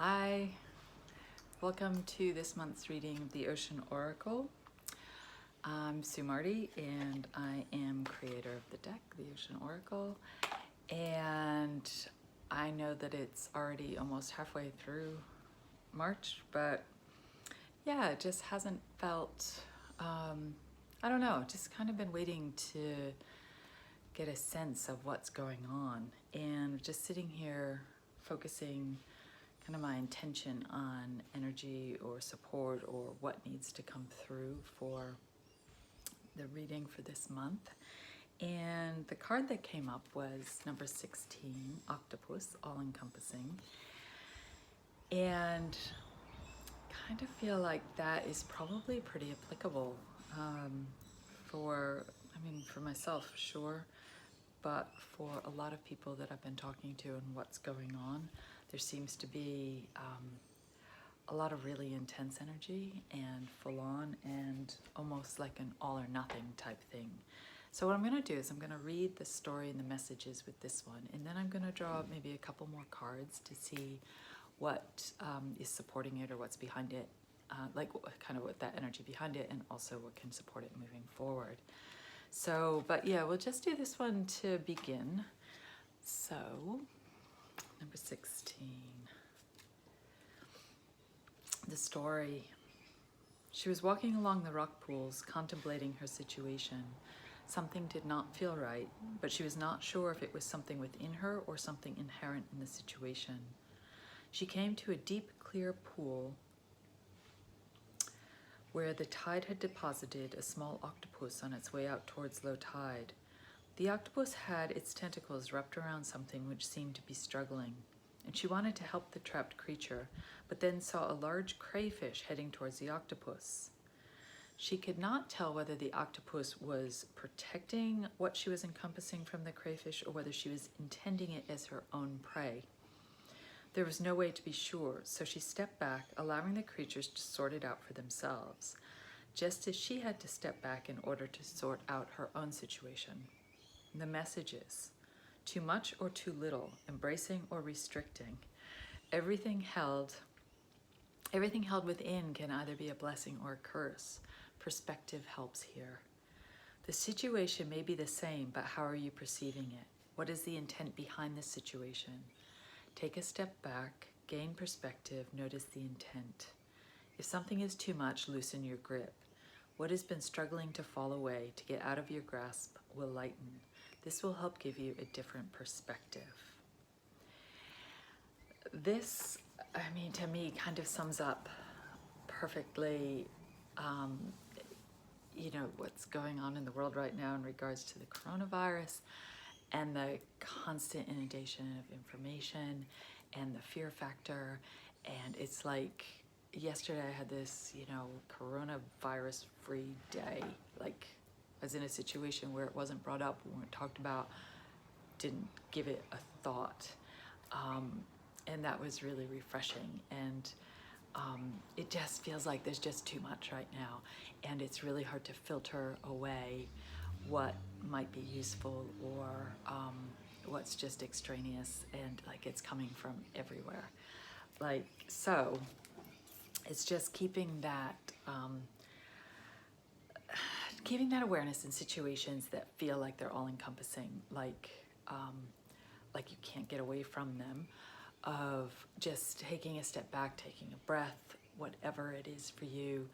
Hi, welcome to this month's reading of the Ocean Oracle. I'm Sue Marty and I am creator of the deck, the Ocean Oracle. And I know that it's already almost halfway through March, but yeah, it just hasn't felt, I don't know, just kind of been waiting to get a sense of what's going on. And just sitting here focusing kind of my intention on energy or support or what needs to come through for the reading for this month. And the card that came up was number 16, Octopus, all-encompassing. And kind of feel like that is probably pretty applicable for myself, sure, but for a lot of people that I've been talking to and what's going on. There seems to be a lot of really intense energy and full on and almost like an all or nothing type thing. So what I'm going to do is I'm going to read the story and the messages with this one, and then I'm going to draw maybe a couple more cards to see what is supporting it or what's behind it, like kind of what that energy behind it, and also what can support it moving forward. So, but yeah, we'll just do this one to begin. So, number 16. The story. She was walking along the rock pools, contemplating her situation. Something did not feel right, but she was not sure if it was something within her or something inherent in the situation. She came to a deep, clear pool where the tide had deposited a small octopus on its way out towards low tide. The octopus had its tentacles wrapped around something which seemed to be struggling, and she wanted to help the trapped creature, but then saw a large crayfish heading towards the octopus. She could not tell whether the octopus was protecting what she was encompassing from the crayfish or whether she was intending it as her own prey. There was no way to be sure, so she stepped back, allowing the creatures to sort it out for themselves, just as she had to step back in order to sort out her own situation. The messages: too much or too little, embracing or restricting. Everything held within can either be a blessing or a curse. Perspective helps here. The situation may be the same, but how are you perceiving it? What is the intent behind the situation? Take a step back, gain perspective, notice the intent. If something is too much, loosen your grip. What has been struggling to fall away, to get out of your grasp, will lighten. This will help give you a different perspective. This, to me, kind of sums up perfectly what's going on in the world right now in regards to the coronavirus and the constant inundation of information and the fear factor. And it's like yesterday I had this, coronavirus free day. Like I was in a situation where it wasn't brought up, we weren't talked about, didn't give it a thought. And that was really refreshing. And it just feels like there's just too much right now, and it's really hard to filter away what might be useful or what's just extraneous, and like it's coming from everywhere. So it's just keeping that awareness in situations that feel like they're all encompassing, like you can't get away from them, of just taking a step back, taking a breath, whatever it is for you,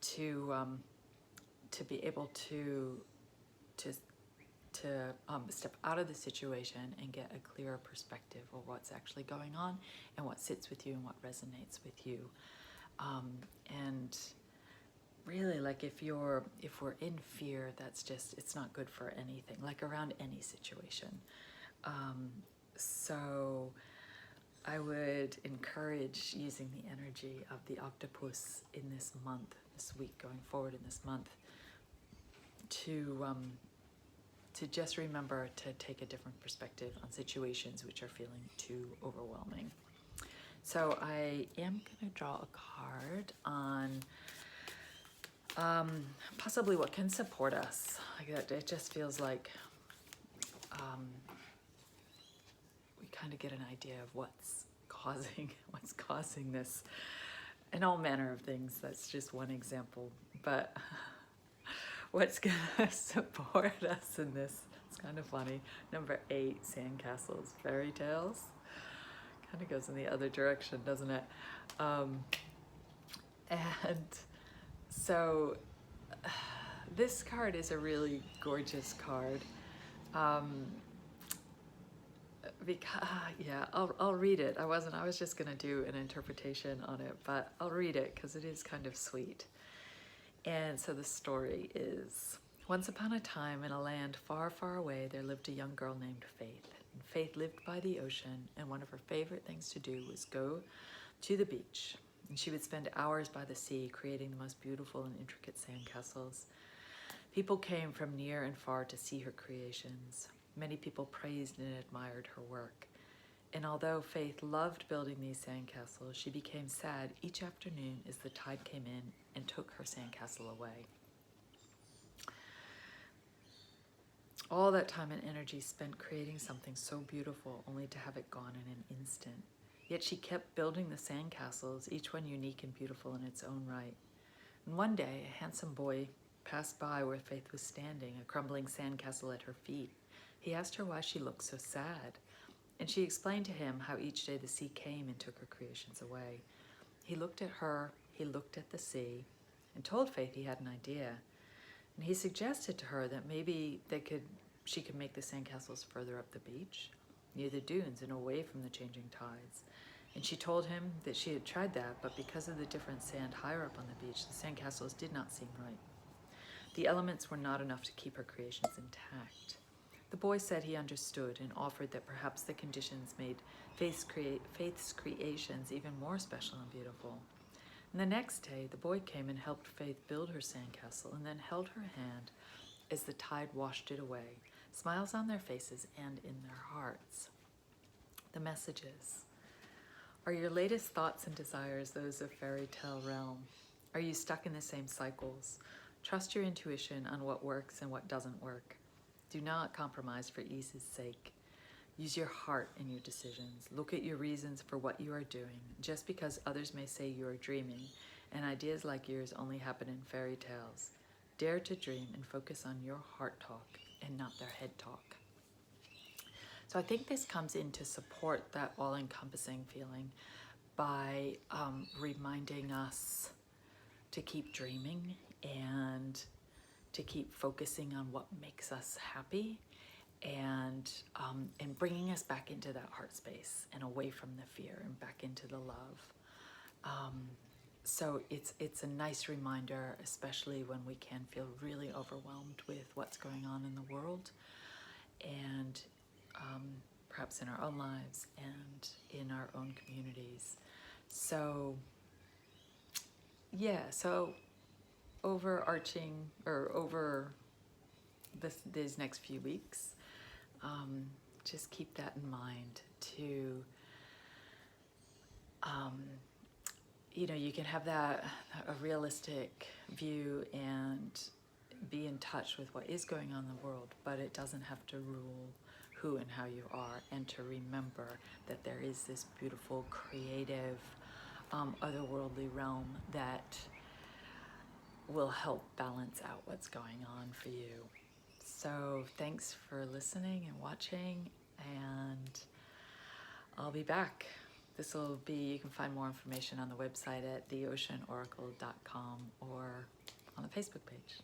to be able to step out of the situation and get a clearer perspective of what's actually going on and what sits with you and what resonates with you. And really, like if we're in fear, it's not good for anything, like around any situation. So I would encourage using the energy of the octopus in this month, this week, going forward in this month, to just remember to take a different perspective on situations which are feeling too overwhelming. So I am going to draw a card on possibly what can support us. It just feels like we kind of get an idea of what's what's causing this, and all manner of things. That's just one example, but what's gonna support us in this? It's kind of funny. Number 8, sandcastles, fairy tales. Kind of goes in the other direction, doesn't it? And so this card is a really gorgeous card. Because, yeah, I'll read it. I was just gonna do an interpretation on it, but I'll read it because it is kind of sweet. And so the story is, once upon a time in a land far, far away, there lived a young girl named Faith. And Faith lived by the ocean, and one of her favorite things to do was go to the beach. And she would spend hours by the sea creating the most beautiful and intricate sandcastles. People came from near and far to see her creations. Many people praised and admired her work. And although Faith loved building these sandcastles, she became sad each afternoon as the tide came in and took her sandcastle away. All that time and energy spent creating something so beautiful, only to have it gone in an instant. Yet she kept building the sandcastles, each one unique and beautiful in its own right. And one day, a handsome boy passed by where Faith was standing, a crumbling sandcastle at her feet. He asked her why she looked so sad, and she explained to him how each day the sea came and took her creations away. He looked at her, he looked at the sea, and told Faith he had an idea. And he suggested to her that maybe she could make the sandcastles further up the beach, near the dunes and away from the changing tides. And she told him that she had tried that, but because of the different sand higher up on the beach, the sandcastles did not seem right. The elements were not enough to keep her creations intact. The boy said he understood and offered that perhaps the conditions made Faith's creations even more special and beautiful. And the next day, the boy came and helped Faith build her sandcastle and then held her hand as the tide washed it away, smiles on their faces and in their hearts. The messages. Are your latest thoughts and desires those of fairy tale realm? Are you stuck in the same cycles? Trust your intuition on what works and what doesn't work. Do not compromise for ease's sake. Use your heart in your decisions. Look at your reasons for what you are doing. Just because others may say you are dreaming, and ideas like yours only happen in fairy tales. Dare to dream and focus on your heart talk and not their head talk. So I think this comes in to support that all-encompassing feeling by reminding us to keep dreaming and to keep focusing on what makes us happy, and bringing us back into that heart space and away from the fear and back into the love. So it's a nice reminder, especially when we can feel really overwhelmed with what's going on in the world, and perhaps in our own lives and in our own communities. So yeah, so overarching, or over these next few weeks, just keep that in mind to, you can have a realistic view and be in touch with what is going on in the world, but it doesn't have to rule who and how you are, and to remember that there is this beautiful, creative, otherworldly realm that will help balance out what's going on for you. So thanks for listening and watching, and I'll be back. You can find more information on the website at theoceanoracle.com or on the Facebook page.